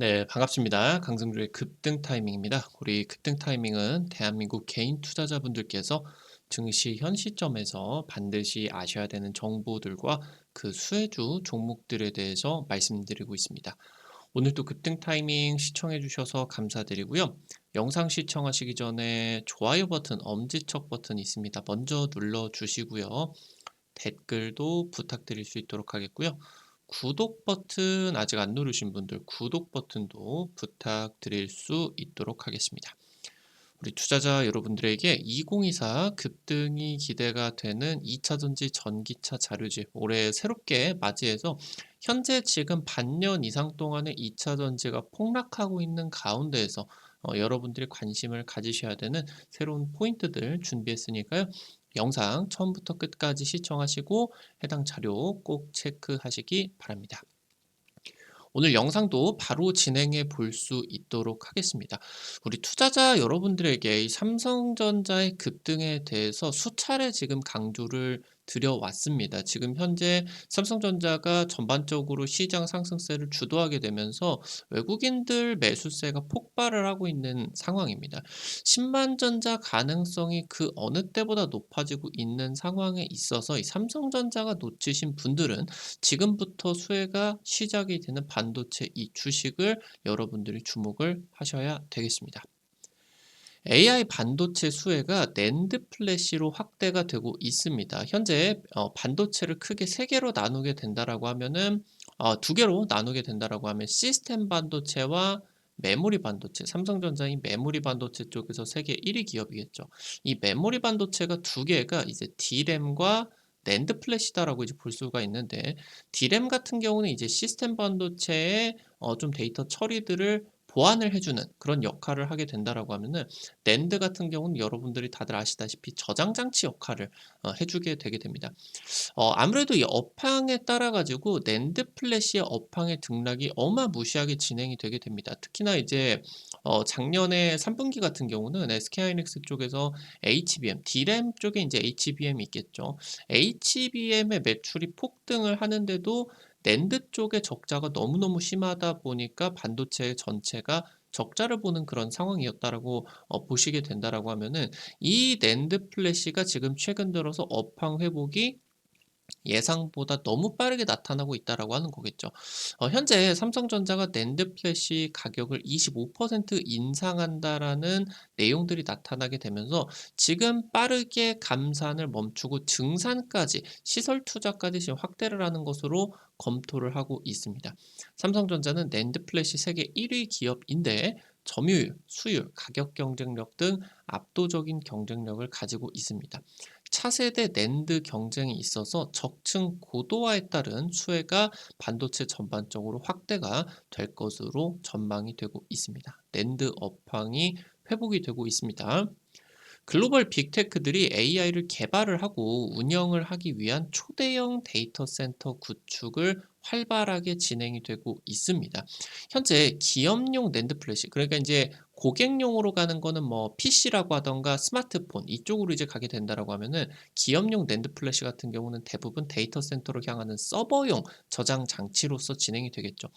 네, 반갑습니다. 강승주의 급등 타이밍입니다. 우리 급등 타이밍은 대한민국 개인 투자자분들께서 증시 현 시점에서 반드시 아셔야 되는 정보들과 그 수혜주 종목들에 대해서 말씀드리고 있습니다. 오늘도 급등 타이밍 시청해 주셔서 감사드리고요. 영상 시청하시기 전에 좋아요 버튼, 엄지척 버튼 있습니다. 먼저 눌러 주시고요. 댓글도 부탁드릴 수 있도록 하겠고요. 구독 버튼 아직 안 누르신 분들 구독 버튼도 부탁드릴 수 있도록 하겠습니다. 우리 투자자 여러분들에게 2024 급등이 기대가 되는 2차전지 전기차 자료집 올해 새롭게 맞이해서 현재 지금 반년 이상 동안의 2차전지가 폭락하고 있는 가운데에서 여러분들이 관심을 가지셔야 되는 새로운 포인트들 준비했으니까요. 영상 처음부터 끝까지 시청하시고 해당 자료 꼭 체크하시기 바랍니다. 오늘 영상도 바로 진행해 볼 수 있도록 하겠습니다. 우리 투자자 여러분들에게 이 삼성전자의 급등에 대해서 수차례 지금 강조를 드려왔습니다. 지금 현재 삼성전자가 전반적으로 시장 상승세를 주도하게 되면서 외국인들 매수세가 폭발을 하고 있는 상황입니다. 10만 전자 가능성이 그 어느 때보다 높아지고 있는 상황에 있어서 이 삼성전자가 놓치신 분들은 지금부터 수혜가 시작이 되는 반도체 이 주식을 여러분들이 주목을 하셔야 되겠습니다. AI 반도체 수혜가 낸드 플래시로 확대가 되고 있습니다. 현재 반도체를 크게 세 개로 나누게 된다라고 하면은 두 개로 나누게 된다라고 하면 시스템 반도체와 메모리 반도체, 삼성전자의 메모리 반도체 쪽에서 세계 1위 기업이겠죠. 이 메모리 반도체가 두 개가 이제 D램과 낸드 플래시다라고 이제 볼 수가 있는데, D램 같은 경우는 이제 시스템 반도체의 좀 데이터 처리들을 보완을 해주는 그런 역할을 하게 된다라고 하면은, 낸드 같은 경우는 여러분들이 다들 아시다시피 저장 장치 역할을 해주게 되게 됩니다. 아무래도 이 업황에 따라 가지고 낸드 플래시의 업황의 등락이 어마무시하게 진행이 되게 됩니다. 특히나 이제 작년에 3분기 같은 경우는 SK하이닉스 쪽에서 HBM, D램 쪽에 이제 HBM이 있겠죠. HBM의 매출이 폭등을 하는데도 낸드 쪽의 적자가 너무너무 심하다 보니까 반도체 전체가 적자를 보는 그런 상황이었다라고 보시게 된다라고 하면은, 이 낸드 플래시가 지금 최근 들어서 업황 회복이 예상보다 너무 빠르게 나타나고 있다라고 하는 거겠죠. 현재 삼성전자가 낸드 플래시 가격을 25% 인상한다라는 내용들이 나타나게 되면서 지금 빠르게 감산을 멈추고 증산까지 시설 투자까지 지금 확대를 하는 것으로 검토를 하고 있습니다. 삼성전자는 낸드 플래시 세계 1위 기업인데 점유율, 수율, 가격 경쟁력 등 압도적인 경쟁력을 가지고 있습니다. 차세대 낸드 경쟁이 있어서 적층 고도화에 따른 수혜가 반도체 전반적으로 확대가 될 것으로 전망이 되고 있습니다. 낸드 업황이 회복이 되고 있습니다. 글로벌 빅테크들이 AI를 개발을 하고 운영을 하기 위한 초대형 데이터 센터 구축을 활발하게 진행이 되고 있습니다. 현재 기업용 낸드 플래시, 그러니까 이제 고객용으로 가는 거는 뭐 PC라고 하던가 스마트폰 이쪽으로 이제 가게 된다라고 하면은, 기업용 낸드 플래시 같은 경우는 대부분 데이터 센터로 향하는 서버용 저장 장치로서 진행이 되겠죠.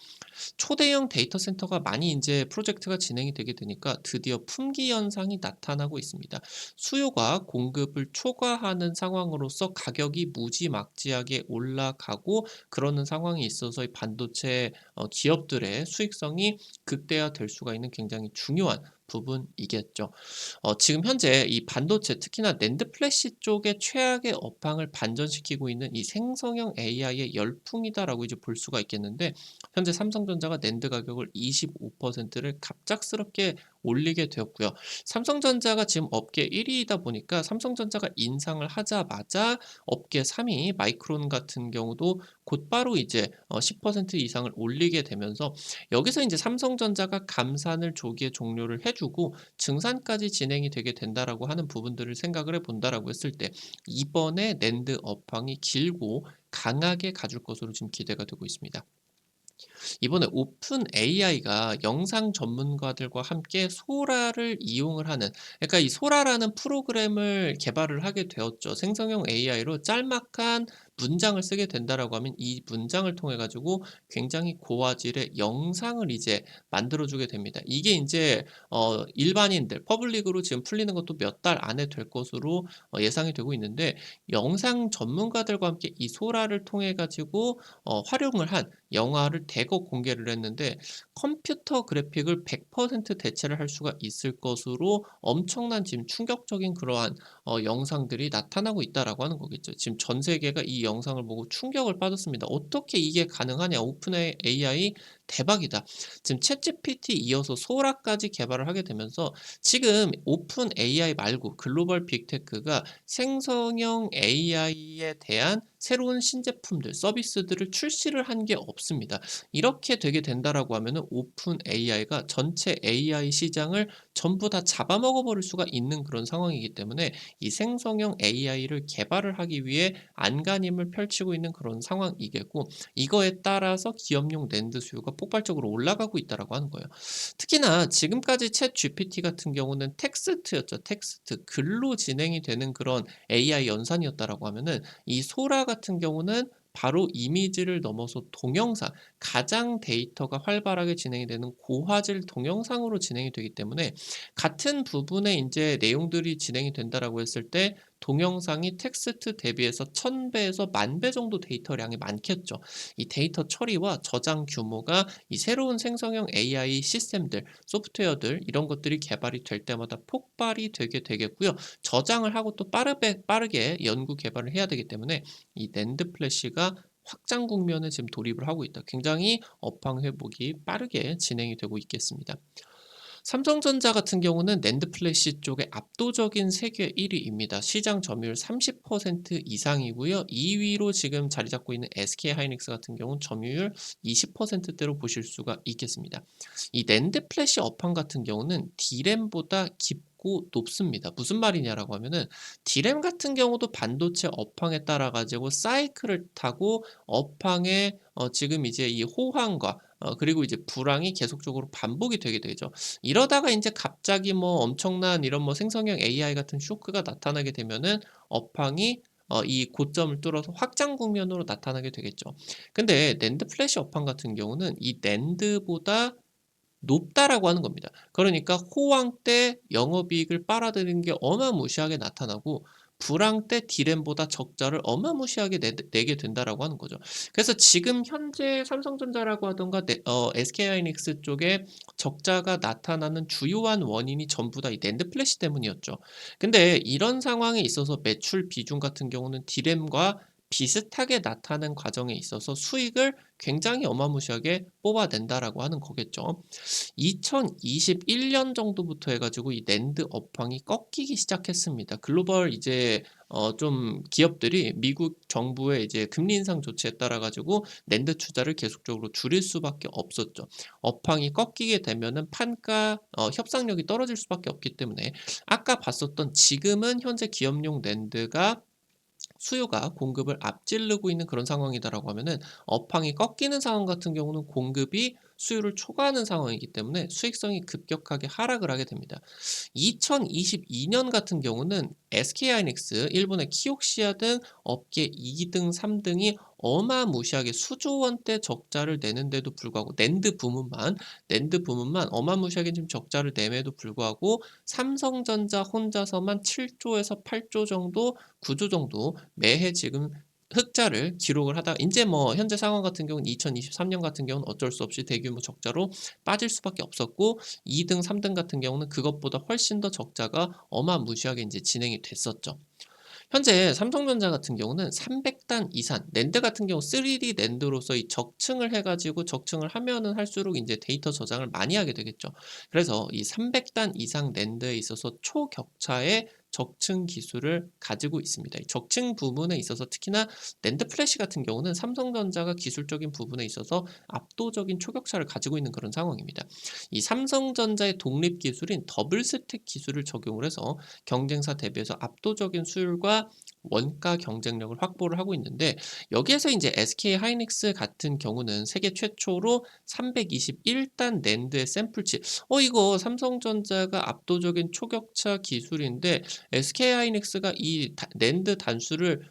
초대형 데이터 센터가 많이 이제 프로젝트가 진행이 되게 되니까 드디어 품귀 현상이 나타나고 있습니다. 수요가 공급을 초과하는 상황으로서 가격이 무지막지하게 올라가고 그러는 상황이 있어서 이 반도체 기업들의 수익성이 극대화될 수가 있는 굉장히 중요한 부분이겠죠. 지금 현재 이 반도체, 특히나 낸드 플래시 쪽의 최악의 업황을 반전시키고 있는 이 생성형 AI의 열풍이다라고 이제 볼 수가 있겠는데, 현재 삼성전자가 낸드 가격을 25%를 갑작스럽게 올리게 되었고요. 삼성전자가 지금 업계 1위이다 보니까 삼성전자가 인상을 하자마자 업계 3위 마이크론 같은 경우도 곧바로 이제 10% 이상을 올리게 되면서, 여기서 이제 삼성전자가 감산을 조기에 종료를 해주고 증산까지 진행이 되게 된다라고 하는 부분들을 생각을 해본다라고 했을 때, 이번에 낸드 업황이 길고 강하게 가줄 것으로 지금 기대가 되고 있습니다. 이번에 오픈 AI가 영상 전문가들과 함께 소라를 이용을 하는, 그러니까 이 소라라는 프로그램을 개발을 하게 되었죠. 생성형 AI로 짤막한 문장을 쓰게 된다라고 하면 이 문장을 통해 가지고 굉장히 고화질의 영상을 이제 만들어 주게 됩니다. 이게 인제 일반인들 퍼블릭으로 지금 풀리는 것도 몇 달 안에 될 것으로 예상이 되고 있는데, 영상 전문가들과 함께 이 소라를 통해 가지고 활용을 한 영화를 대거 공개를 했는데, 컴퓨터 그래픽을 100% 대체를 할 수가 있을 것으로 엄청난 지금 충격적인 그러한 영상들이 나타나고 있다라고 하는 거겠죠. 지금 전 세계가 이 영상을 보고 충격을 받았습니다. "어떻게 이게 가능하냐. 오픈 AI 대박이다." 지금 챗GPT 이어서 소라까지 개발을 하게 되면서 지금 오픈 AI 말고 글로벌 빅테크가 생성형 AI에 대한 새로운 신제품들, 서비스들을 출시를 한 게 없습니다. 이렇게 되게 된다라고 하면은 오픈 AI가 전체 AI 시장을 전부 다 잡아먹어 버릴 수가 있는 그런 상황이기 때문에 이 생성형 AI를 개발을 하기 위해 안간힘을 펼치고 있는 그런 상황이겠고, 이거에 따라서 기업용 낸드 수요가 폭발적으로 올라가고 있다라고 하는 거예요. 특히나 지금까지 챗 GPT 같은 경우는 텍스트였죠. 텍스트, 글로 진행이 되는 그런 AI 연산이었다라고 하면은, 이 소라 같은 경우는 바로 이미지를 넘어서 동영상, 가장 데이터가 활발하게 진행이 되는 고화질 동영상으로 진행이 되기 때문에, 같은 부분에 인제 내용들이 진행이 된다라고 했을 때 동영상이 텍스트 대비해서 1000배에서 10,000배 정도 데이터량이 많겠죠. 이 데이터 처리와 저장 규모가 이 새로운 생성형 AI 시스템들, 소프트웨어들, 이런 것들이 개발이 될 때마다 폭발이 되게 되겠고요. 저장을 하고 또 빠르게 연구 개발을 해야 되기 때문에 이 낸드 플래시가 확장 국면에 지금 돌입을 하고 있다. 굉장히 업황 회복이 빠르게 진행이 되고 있겠습니다. 삼성전자 같은 경우는 낸드 플래시 쪽에 압도적인 세계 1위입니다. 시장 점유율 30% 이상이고요. 2위로 지금 자리 잡고 있는 SK하이닉스 같은 경우는 점유율 20%대로 보실 수가 있겠습니다. 이 낸드 플래시 업황 같은 경우는 D램보다 깊고 높습니다. 무슨 말이냐라고 하면은, D램 같은 경우도 반도체 업황에 따라 가지고 사이클을 타고 업황에 지금 이제 이 호황과 그리고 이제 불황이 계속적으로 반복이 되게 되죠. 이러다가 인제 갑자기 뭐 엄청난 이런 뭐 생성형 AI 같은 쇼크가 나타나게 되면은 업황이 이 고점을 뚫어서 확장 국면으로 나타나게 되겠죠. 근데 낸드 플래시 업황 같은 경우는 이 낸드보다 높다라고 하는 겁니다. 그러니까 호황 때 영업이익을 빨아들이는 게 어마무시하게 나타나고, 불황 때 D램보다 적자를 어마무시하게 내게 된다라고 하는 거죠. 그래서 지금 현재 삼성전자라고 하던가 SK하이닉스 쪽에 적자가 나타나는 주요한 원인이 전부 다 이 낸드 플래시 때문이었죠. 근데 이런 상황에 있어서 매출 비중 같은 경우는 D램과 비슷하게 나타나는 과정에 있어서 수익을 굉장히 어마무시하게 뽑아낸다라고 하는 거겠죠. 2021년 정도부터 해 가지고 이 낸드 업황이 꺾이기 시작했습니다. 글로벌 이제 좀 기업들이 미국 정부의 이제 금리 인상 조치에 따라 가지고 낸드 투자를 계속적으로 줄일 수밖에 없었죠. 업황이 꺾이게 되면은 판가 협상력이 떨어질 수밖에 없기 때문에, 아까 봤었던 지금은 현재 기업용 낸드가 수요가 공급을 앞지르고 있는 그런 상황이다라고 하면은, 업황이 꺾이는 상황 같은 경우는 공급이 수요를 초과하는 상황이기 때문에 수익성이 급격하게 하락을 하게 됩니다. 2022년 같은 경우는 SK하이닉스, 일본의 키옥시아 등 업계 2등, 3등이 어마무시하게 수조 원대 적자를 내는데도 불구하고, 낸드 부문만 어마무시하게 지금 적자를 내매도 불구하고 삼성전자 혼자서만 7조에서 8조 정도, 9조 정도 매해 지금 흑자를 기록을 하다가, 인제 뭐 현재 상황 같은 경우는 2023년 같은 경우는 어쩔 수 없이 대규모 적자로 빠질 수밖에 없었고, 2등, 3등 같은 경우는 그것보다 훨씬 더 적자가 어마무시하게 인제 진행이 됐었죠. 현재 삼성전자 같은 경우는 300단 이상, 낸드 같은 경우 3D 낸드로서 이 적층을 해 가지고, 적층을 하면은 할수록 인제 데이터 저장을 많이 하게 되겠죠. 그래서 이 300단 이상 낸드에 있어서 초격차의 적층 기술을 가지고 있습니다. 이 적층 부분에 있어서 특히나 낸드 플래시 같은 경우는 삼성전자가 기술적인 부분에 있어서 압도적인 초격차를 가지고 있는 그런 상황입니다. 이 삼성전자의 독립 기술인 더블 스택 기술을 적용을 해서 경쟁사 대비해서 압도적인 수율과 원가 경쟁력을 확보를 하고 있는데, 여기에서 이제 SK하이닉스 같은 경우는 세계 최초로 321단 낸드의 샘플치, 이거 삼성전자가 압도적인 초격차 기술인데 SK하이닉스가 이 낸드 단수를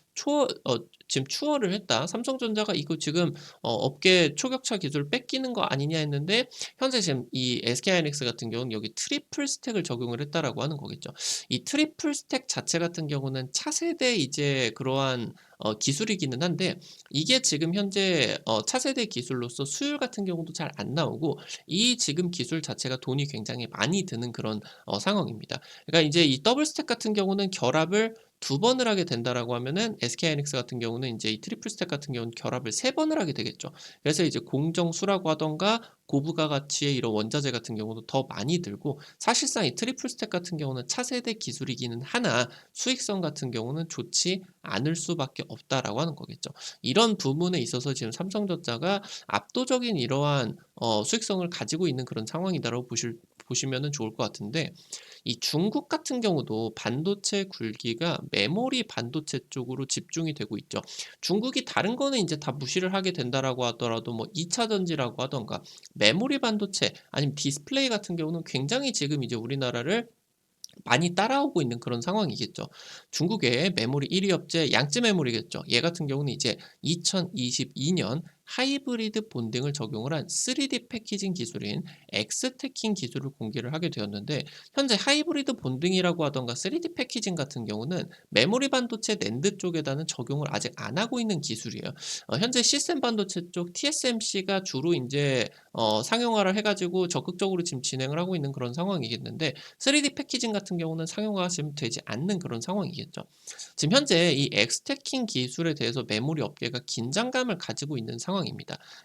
지금 추월을 했다. 삼성전자가 이거 지금 업계 초격차 기술 뺏기는 거 아니냐 했는데 현재 지금 이 SK하이닉스 같은 경우는 여기 트리플 스택을 적용을 했다라고 하는 거겠죠. 이 트리플 스택 자체 같은 경우는 차세대 이제 그러한 기술이기는 한데 이게 지금 현재 차세대 기술로서 수율 같은 경우도 잘 안 나오고 이 지금 기술 자체가 돈이 굉장히 많이 드는 그런 상황입니다. 그러니까 이제 이 더블 스택 같은 경우는 결합을 두 번을 하게 된다라고 하면은 SK하이닉스 같은 경우는 이제 이 트리플 스택 같은 경우는 결합을 세 번을 하게 되겠죠. 그래서 이제 공정수라고 하던가 고부가 가치의 이런 원자재 같은 경우도 더 많이 들고 사실상 이 트리플 스택 같은 경우는 차세대 기술이기는 하나 수익성 같은 경우는 좋지 않을 수밖에 없다라고 하는 거겠죠. 이런 부분에 있어서 지금 삼성전자가 압도적인 이러한 수익성을 가지고 있는 그런 상황이다라고 보시면은 좋을 것 같은데 이 중국 같은 경우도 반도체 굴기가 메모리 반도체 쪽으로 집중이 되고 있죠. 중국이 다른 거는 이제 다 무시를 하게 된다라고 하더라도 뭐 2차 전지라고 하던가 메모리 반도체 아니면 디스플레이 같은 경우는 굉장히 지금 이제 우리나라를 많이 따라오고 있는 그런 상황이겠죠. 중국의 메모리 1위 업체 양쯔 메모리겠죠. 얘 같은 경우는 이제 2022년 하이브리드 본딩을 적용을 한 3D 패키징 기술인 엑스테킹 기술을 공개를 하게 되었는데 현재 하이브리드 본딩이라고 하던가 3D 패키징 같은 경우는 메모리 반도체 낸드 쪽에다는 적용을 아직 안 하고 있는 기술이에요. 현재 시스템 반도체 쪽 TSMC가 주로 이제 상용화를 해가지고 적극적으로 지금 진행을 하고 있는 그런 상황이겠는데 3D 패키징 같은 경우는 상용화가 지금 되지 않는 그런 상황이겠죠. 지금 현재 이 엑스테킹 기술에 대해서 메모리 업계가 긴장감을 가지고 있는 상황입니다.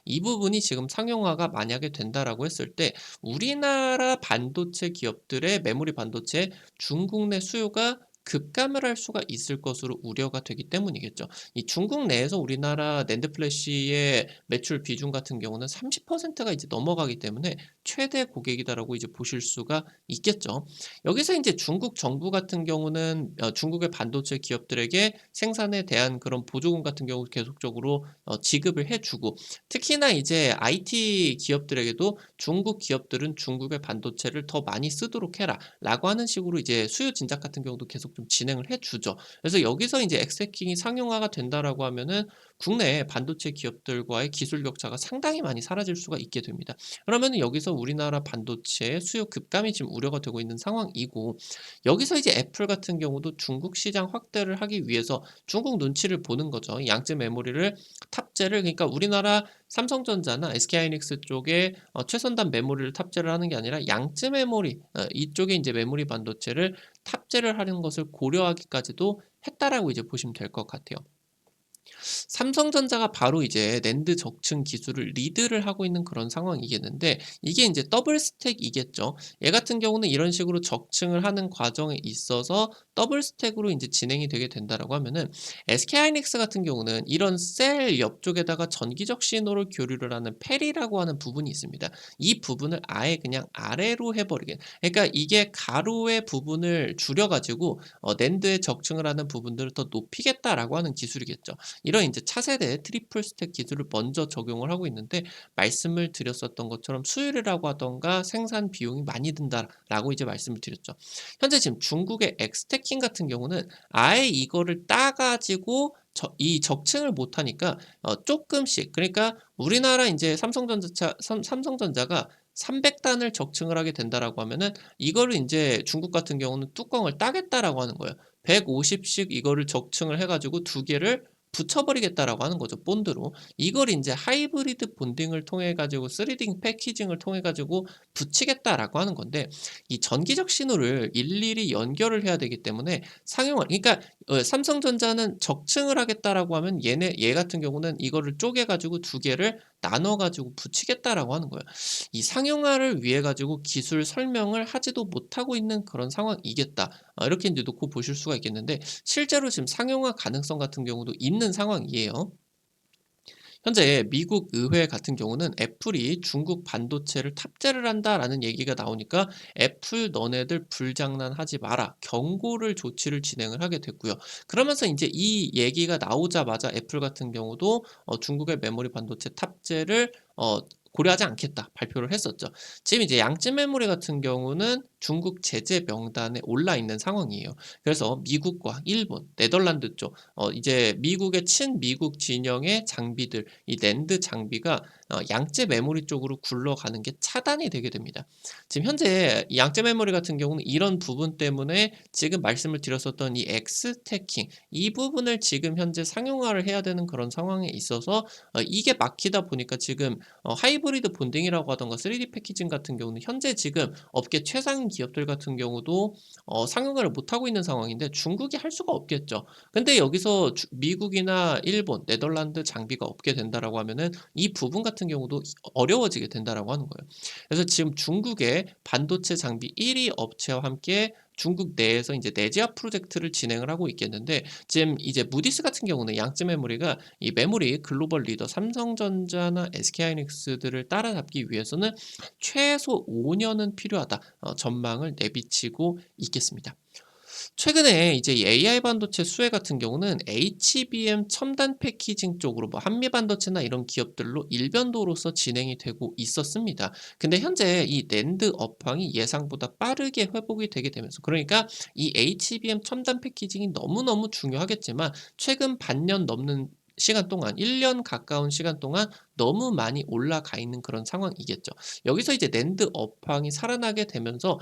이 부분이 지금 상용화가 만약에 된다라고 했을 때 우리나라 반도체 기업들의 메모리 반도체 중국 내 수요가 급감을 할 수가 있을 것으로 우려가 되기 때문이겠죠. 이 중국 내에서 우리나라 낸드 플래시의 매출 비중 같은 경우는 30%가 이제 넘어가기 때문에 최대 고객이다라고 이제 보실 수가 있겠죠. 여기서 이제 중국 정부 같은 경우는 중국의 반도체 기업들에게 생산에 대한 그런 보조금 같은 경우 계속적으로 지급을 해주고 특히나 이제 IT 기업들에게도 중국 기업들은 중국의 반도체를 더 많이 쓰도록 해라라고 하는 식으로 이제 수요 진작 같은 경우도 계속 좀 진행을 해주죠. 그래서 여기서 이제 엑스해킹이 상용화가 된다라고 하면은 국내 반도체 기업들과의 기술 격차가 상당히 많이 사라질 수가 있게 됩니다. 그러면 여기서 우리나라 반도체 수요 급감이 지금 우려가 되고 있는 상황이고 여기서 이제 애플 같은 경우도 중국 시장 확대를 하기 위해서 중국 눈치를 보는 거죠. 양쯔 메모리를 탑재를 그러니까 우리나라 삼성전자나 SK하이닉스 쪽에 최선단 메모리를 탑재를 하는 게 아니라 양쯔 메모리 이쪽에 이제 메모리 반도체를 탑재를 하는 것을 고려하기까지도 했다라고 이제 보시면 될 것 같아요. 삼성전자가 바로 이제 낸드 적층 기술을 리드를 하고 있는 그런 상황이겠는데 이게 이제 더블 스택이겠죠. 얘 같은 경우는 이런 식으로 적층을 하는 과정에 있어서 더블 스택으로 이제 진행이 되게 된다라고 하면은 SK하이닉스 같은 경우는 이런 셀 옆쪽에다가 전기적 신호를 교류를 하는 펠이라고 하는 부분이 있습니다. 이 부분을 아예 그냥 아래로 해버리게. 그러니까 이게 가로의 부분을 줄여가지고 낸드에 적층을 하는 부분들을 더 높이겠다라고 하는 기술이겠죠. 이런 이제 차세대 트리플 스택 기술을 먼저 적용을 하고 있는데 말씀을 드렸었던 것처럼 수율이라고 하던가 생산 비용이 많이 든다라고 이제 말씀을 드렸죠. 현재 지금 중국의 엑스테킹 같은 경우는 아예 이거를 따가지고 이 적층을 못하니까 조금씩 그러니까 우리나라 이제 삼성전자가 300단을 적층을 하게 된다라고 하면은 이거를 이제 중국 같은 경우는 뚜껑을 따겠다라고 하는 거예요. 150씩 이거를 적층을 해가지고 두 개를 붙여버리겠다라고 하는 거죠. 본드로. 이걸 이제 하이브리드 본딩을 통해 가지고 3D 패키징을 통해 가지고 붙이겠다라고 하는 건데 이 전기적 신호를 일일이 연결을 해야 되기 때문에 상용화 그러니까 삼성전자는 적층을 하겠다라고 하면 얘 같은 경우는 이거를 쪼개 가지고 두 개를 나눠 가지고 붙이겠다라고 하는 거예요. 이 상용화를 위해 가지고 기술 설명을 하지도 못하고 있는 그런 상황이겠다. 이렇게 이제 놓고 보실 수가 있겠는데 실제로 지금 상용화 가능성 같은 경우도 있는 상황이에요. 현재 미국 의회 같은 경우는 애플이 중국 반도체를 탑재를 한다라는 얘기가 나오니까 애플 너네들 불장난하지 마라 경고를 조치를 진행을 하게 됐고요. 그러면서 이제 이 얘기가 나오자마자 애플 같은 경우도 중국의 메모리 반도체 탑재를 고려하지 않겠다 발표를 했었죠. 지금 이제 양쯔 메모리 같은 경우는 중국 제재 명단에 올라 있는 상황이에요. 그래서 미국과 일본, 네덜란드 쪽 이제 미국의 친미국 진영의 장비들 이 낸드 장비가 양쯔 메모리 쪽으로 굴러가는 게 차단이 되게 됩니다. 지금 현재 이 양쯔 메모리 같은 경우는 이런 부분 때문에 지금 말씀을 드렸었던 이 엑스태킹 이 부분을 지금 현재 상용화를 해야 되는 그런 상황에 있어서 이게 막히다 보니까 지금 하이브리드 본딩이라고 하던가 3D 패키징 같은 경우는 현재 지금 업계 최상 기업들 같은 경우도 상용화를 못하고 있는 상황인데 중국이 할 수가 없겠죠. 근데 여기서 미국이나 일본, 네덜란드 장비가 없게 된다라고 하면은 이 부분 같은 경우도 어려워지게 된다라고 하는 거예요. 그래서 지금 중국의 반도체 장비 1위 업체와 함께 중국 내에서 이제 내재화 프로젝트를 진행을 하고 있겠는데 지금 이제 무디스 같은 경우는 양쯔 메모리가 이 메모리 글로벌 리더 삼성전자나 SK하이닉스들을 따라잡기 위해서는 최소 5년은 필요하다. 전망을 내비치고 있겠습니다. 최근에 이제 이 AI 반도체 수혜 같은 경우는 HBM 첨단 패키징 쪽으로 뭐 한미 반도체나 이런 기업들로 일변도로서 진행이 되고 있었습니다. 근데 현재 이 낸드 업황이 예상보다 빠르게 회복이 되게 되면서 그러니까 이 HBM 첨단 패키징이 너무너무 중요하겠지만 최근 반년 넘는 시간 동안 1년 가까운 시간 동안 너무 많이 올라가 있는 그런 상황이겠죠. 여기서 이제 낸드 업황이 살아나게 되면서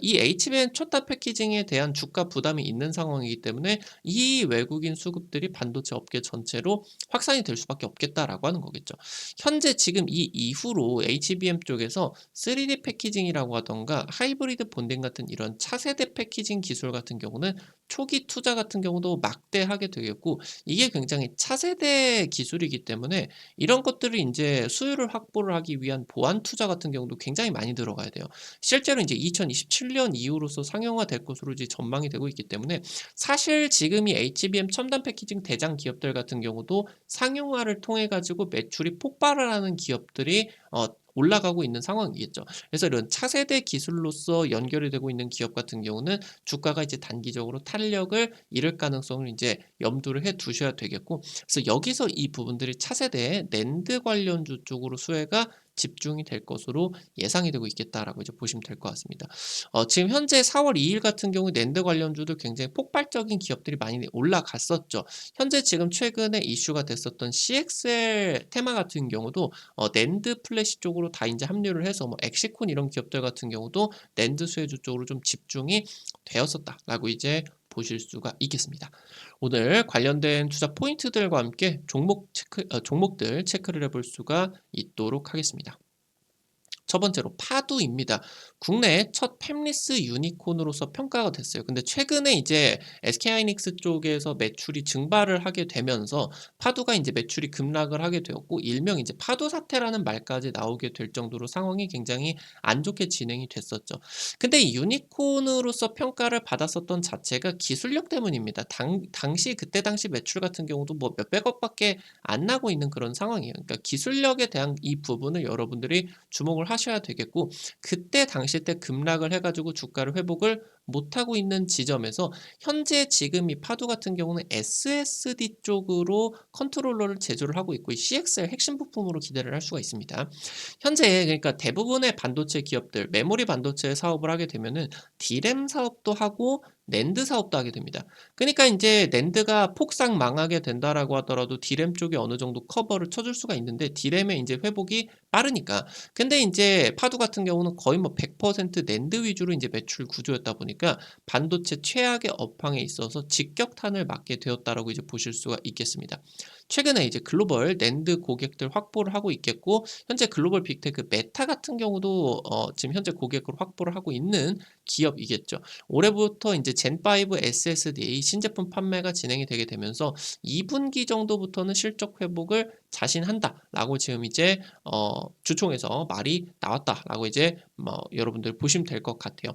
이 HBM 첨단 패키징에 대한 주가 부담이 있는 상황이기 때문에 이 외국인 수급들이 반도체 업계 전체로 확산이 될 수밖에 없겠다라고 하는 거겠죠. 현재 지금 이 이후로 HBM 쪽에서 3D 패키징이라고 하던가 하이브리드 본딩 같은 이런 차세대 패키징 기술 같은 경우는 초기 투자 같은 경우도 막대하게 되겠고 이게 굉장히 차세대 기술이기 때문에 이런 것들을 이제 수요를 확보를 하기 위한 보안 투자 같은 경우도 굉장히 많이 들어가야 돼요. 실제로 이제 2027년 이후로서 상용화될 것으로 이제 전망이 되고 있기 때문에 사실 지금 이 HBM 첨단 패키징 대장 기업들 같은 경우도 상용화를 통해 가지고 매출이 폭발을 하는 기업들이 올라가고 있는 상황이겠죠. 그래서 이런 차세대 기술로서 연결이 되고 있는 기업 같은 경우는 주가가 이제 단기적으로 탄력을 잃을 가능성을 이제 염두를 해 두셔야 되겠고, 그래서 여기서 이 부분들이 차세대 낸드 관련주 쪽으로 수혜가 집중이 될 것으로 예상이 되고 있겠다라고 이제 보시면 될 것 같습니다. 지금 현재 4월 2일 같은 경우 낸드 관련주도 굉장히 폭발적인 기업들이 많이 올라갔었죠. 현재 지금 최근에 이슈가 됐었던 CXL 테마 같은 경우도 낸드 플래시 쪽으로 다 이제 합류를 해서 뭐 엑시콘 이런 기업들 같은 경우도 낸드 수혜주 쪽으로 좀 집중이 되었었다라고 이제 보실 수가 있겠습니다. 오늘 관련된 투자 포인트들과 함께 종목들 체크를 해볼 수가 있도록 하겠습니다. 첫 번째로 파두입니다. 국내 첫 팹리스 유니콘으로서 평가가 됐어요. 근데 최근에 이제 SK하이닉스 쪽에서 매출이 증발을 하게 되면서 파두가 이제 매출이 급락을 하게 되었고 일명 이제 파두 사태라는 말까지 나오게 될 정도로 상황이 굉장히 안 좋게 진행이 됐었죠. 근데 이 유니콘으로서 평가를 받았었던 자체가 기술력 때문입니다. 그때 당시 매출 같은 경우도 뭐 몇백억밖에 안 나고 있는 그런 상황이에요. 그러니까 기술력에 대한 이 부분을 여러분들이 주목을 하셔야 되겠고 그때 당시 때 급락을 해가지고 주가를 회복을 못하고 있는 지점에서 현재 지금 이 파두 같은 경우는 SSD 쪽으로 컨트롤러를 제조를 하고 있고 이 CXL 핵심 부품으로 기대를 할 수가 있습니다. 현재 그러니까 대부분의 반도체 기업들 메모리 반도체 사업을 하게 되면은 D램 사업도 하고 낸드 사업도 하게 됩니다. 그러니까 이제 낸드가 폭삭 망하게 된다라고 하더라도 D램 쪽이 어느 정도 커버를 쳐줄 수가 있는데 D램의 이제 회복이 빠르니까. 근데 이제 파두 같은 경우는 거의 뭐 100% 낸드 위주로 이제 매출 구조였다 보니까 반도체 최악의 업황에 있어서 직격탄을 맞게 되었다라고 이제 보실 수가 있겠습니다. 최근에 이제 글로벌 낸드 고객들 확보를 하고 있겠고 현재 글로벌 빅테크 메타 같은 경우도 지금 현재 고객을 확보를 하고 있는 기업이겠죠. 올해부터 이제 젠5 SSD 신제품 판매가 진행이 되게 되면서 2분기 정도부터는 실적 회복을 자신한다라고 지금 이제 주총에서 말이 나왔다라고 이제 여러분들 보시면 될 것 같아요.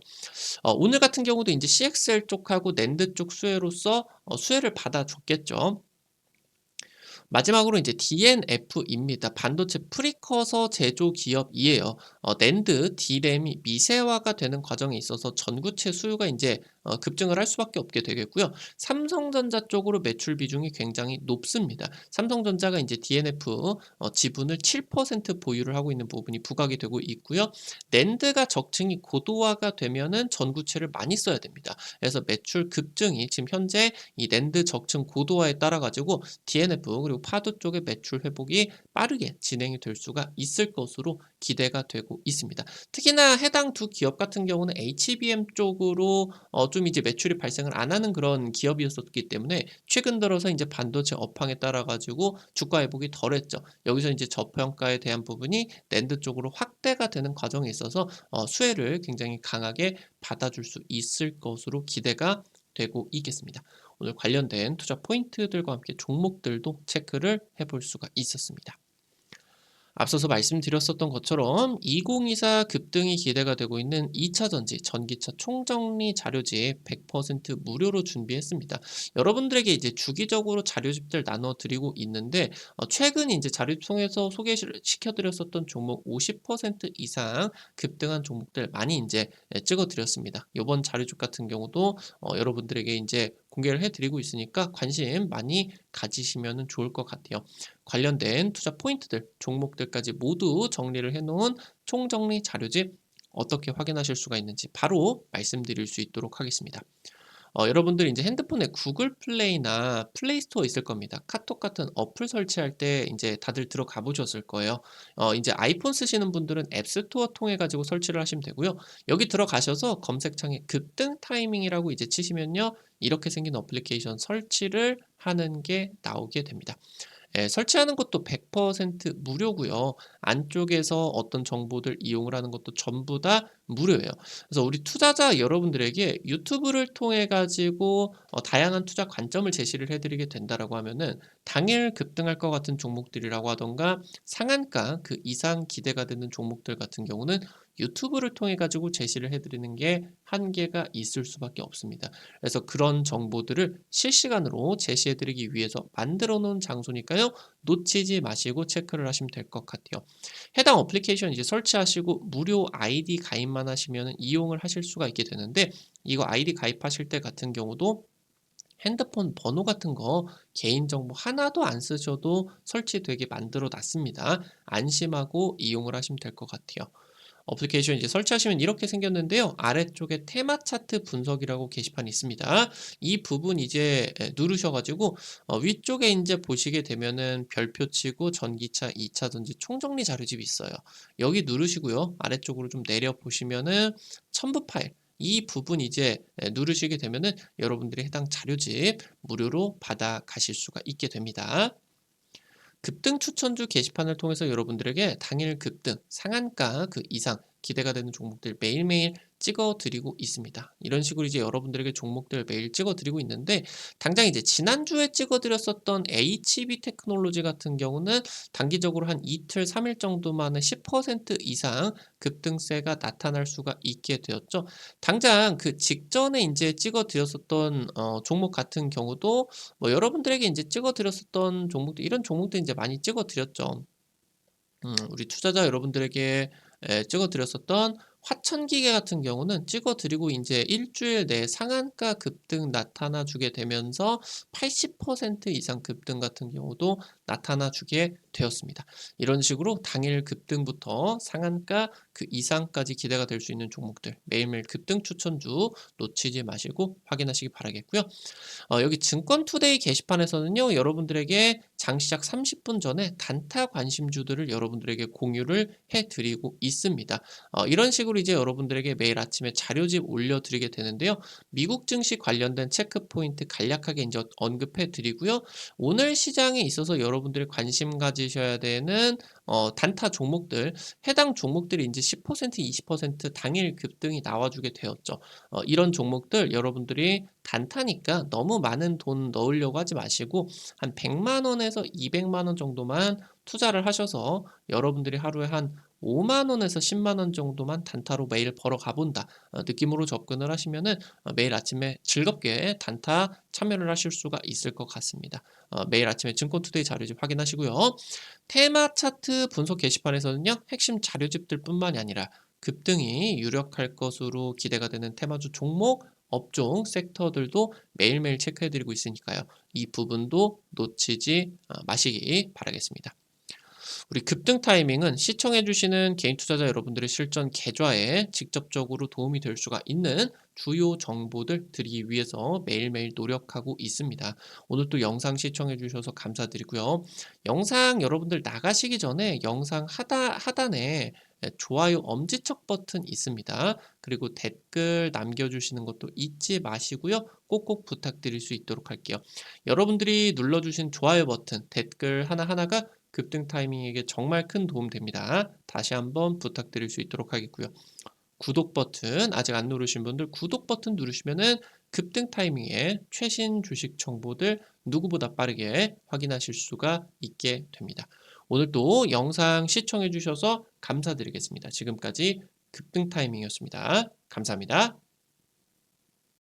오늘 같은 경우도 이제 CXL 쪽하고 낸드 쪽 수혜로서 수혜를 받아줬겠죠. 마지막으로 이제 DNF입니다. 반도체 프리커서 제조 기업이에요. 낸드, D램이 미세화가 되는 과정에 있어서 전구체 수요가 이제 급증을 할 수밖에 없게 되겠고요. 삼성전자 쪽으로 매출 비중이 굉장히 높습니다. 삼성전자가 이제 DNF 지분을 7% 보유를 하고 있는 부분이 부각이 되고 있고요. 낸드가 적층이 고도화가 되면은 전구체를 많이 써야 됩니다. 그래서 매출 급증이 지금 현재 이 낸드 적층 고도화에 따라 가지고 DNF 그리고 파드 쪽의 매출 회복이 빠르게 진행이 될 수가 있을 것으로 기대가 되고 있습니다. 특히나 해당 두 기업 같은 경우는 HBM 쪽으로 좀 이제 매출이 발생을 안 하는 그런 기업이었었기 때문에 최근 들어서 이제 반도체 업황에 따라 가지고 주가 회복이 덜했죠. 여기서 이제 저평가에 대한 부분이 낸드 쪽으로 확대가 되는 과정에 있어서 수혜를 굉장히 강하게 받아줄 수 있을 것으로 기대가 되고 있겠습니다. 오늘 관련된 투자 포인트들과 함께 종목들도 체크를 해볼 수가 있었습니다. 앞서서 말씀드렸었던 것처럼 2024 급등이 기대가 되고 있는 2차 전지 전기차 총정리 자료집 100% 무료로 준비했습니다. 여러분들에게 이제 주기적으로 자료집들 나눠 드리고 있는데 최근 이제 자료집 통해서 소개시켜 드렸었던 종목 50% 이상 급등한 종목들 많이 이제 찍어 드렸습니다. 이번 자료집 같은 경우도 여러분들에게 이제 공개를 해 드리고 있으니까 관심 많이 가지시면 좋을 것 같아요. 관련된 투자 포인트들, 종목들까지 모두 정리를 해놓은 총정리 자료집 어떻게 확인하실 수가 있는지 바로 말씀드릴 수 있도록 하겠습니다. 여러분들 이제 핸드폰에 구글 플레이나 플레이 스토어 있을 겁니다. 카톡 같은 어플 설치할 때 이제 다들 들어가 보셨을 거예요. 이제 아이폰 쓰시는 분들은 앱 스토어 통해 가지고 설치를 하시면 되고요. 여기 들어가셔서 검색창에 급등 타이밍이라고 이제 치시면요. 이렇게 생긴 어플리케이션 설치를 하는 게 나오게 됩니다. 예, 설치하는 것도 100% 무료고요. 안쪽에서 어떤 정보들 이용을 하는 것도 전부 다 무료예요. 그래서 우리 투자자 여러분들에게 유튜브를 통해 가지고 다양한 투자 관점을 제시를 해드리게 된다라고 하면은 당일 급등할 것 같은 종목들이라고 하던가 상한가 그 이상 기대가 되는 종목들 같은 경우는 유튜브를 통해 가지고 제시를 해드리는 게 한계가 있을 수밖에 없습니다. 그래서 그런 정보들을 실시간으로 제시해드리기 위해서 만들어 놓은 장소니까요. 놓치지 마시고 체크를 하시면 될 것 같아요. 해당 어플리케이션 이제 설치하시고 무료 아이디 가입만 하시면 이용을 하실 수가 있게 되는데 이거 아이디 가입하실 때 같은 경우도 핸드폰 번호 같은 거 개인정보 하나도 안 쓰셔도 설치되게 만들어 놨습니다. 안심하고 이용을 하시면 될 것 같아요. 어플리케이션 이제 설치하시면 이렇게 생겼는데요. 아래쪽에 테마 차트 분석이라고 게시판이 있습니다. 이 부분 이제 누르셔가지고 위쪽에 이제 보시게 되면은 별표 치고 전기차 2차 전지 총정리 자료집이 있어요. 여기 누르시고요. 아래쪽으로 좀 내려 보시면은 첨부 파일 이 부분 이제 누르시게 되면은 여러분들이 해당 자료집 무료로 받아 가실 수가 있게 됩니다. 급등 추천주 게시판을 통해서 여러분들에게 당일 급등, 상한가 그 이상 기대가 되는 종목들 매일매일 찍어 드리고 있습니다. 이런 식으로 이제 여러분들에게 종목들 매일 찍어 드리고 있는데 당장 이제 지난주에 찍어 드렸었던 HB 테크놀로지 같은 경우는 단기적으로 한 이틀, 3일 정도만에 10% 이상 급등세가 나타날 수가 있게 되었죠. 당장 그 직전에 이제 찍어 드렸었던 종목 같은 경우도 뭐 여러분들에게 이제 찍어 드렸었던 종목들 이런 종목들 이제 많이 찍어 드렸죠. 우리 투자자 여러분들에게 찍어 드렸었던 화천기계 같은 경우는 찍어 드리고 인제 일주일 내에 상한가 급등 나타나 주게 되면서 80% 이상 급등 같은 경우도 나타나 주게 되었습니다. 이런 식으로 당일 급등부터 상한가 그 이상까지 기대가 될 수 있는 종목들 매일매일 급등 추천주 놓치지 마시고 확인하시기 바라겠고요. 여기 증권투데이 게시판에서는요. 여러분들에게 장 시작 30분 전에 단타 관심주들을 여러분들에게 공유를 해 드리고 있습니다. 이런 식으로 이제 여러분들에게 매일 아침에 자료집 올려드리게 되는데요. 미국 증시 관련된 체크 포인트 간략하게 이제 언급해 드리고요. 오늘 시장에 있어서 여러분들이 관심 가지셔야 되는 단타 종목들, 해당 종목들이 이제 10% 20% 당일 급등이 나와주게 되었죠. 이런 종목들 여러분들이 단타니까 너무 많은 돈 넣으려고 하지 마시고 한 100만 원에서 200만 원 정도만 투자를 하셔서 여러분들이 하루에 한 5만 원에서 10만 원 정도만 단타로 매일 벌어 가본다. 느낌으로 접근을 하시면은 매일 아침에 즐겁게 단타 참여를 하실 수가 있을 것 같습니다. 매일 아침에 증권투데이 자료집 확인하시고요. 테마 차트 분석 게시판에서는요. 핵심 자료집들 뿐만이 아니라 급등이 유력할 것으로 기대가 되는 테마주 종목 업종, 섹터들도 매일매일 체크해 드리고 있으니까요. 이 부분도 놓치지 마시기 바라겠습니다. 우리 급등 타이밍은 시청해 주시는 개인 투자자 여러분들의 실전 계좌에 직접적으로 도움이 될 수가 있는 주요 정보들 드리기 위해서 매일매일 노력하고 있습니다. 오늘 또 영상 시청해 주셔서 감사드리고요. 영상 여러분들 나가시기 전에 영상 하단에 좋아요 엄지척 버튼 있습니다. 그리고 댓글 남겨주시는 것도 잊지 마시고요. 꼭꼭 부탁드릴 수 있도록 할게요. 여러분들이 눌러주신 좋아요 버튼, 댓글 하나하나가 급등 타이밍에게 정말 큰 도움 됩니다. 다시 한번 부탁드릴 수 있도록 하겠고요. 구독 버튼 아직 안 누르신 분들 구독 버튼 누르시면은 급등 타이밍에 최신 주식 정보들 누구보다 빠르게 확인하실 수가 있게 됩니다. 오늘도 영상 시청해 주셔서 감사드리겠습니다. 지금까지 급등 타이밍이었습니다. 감사합니다.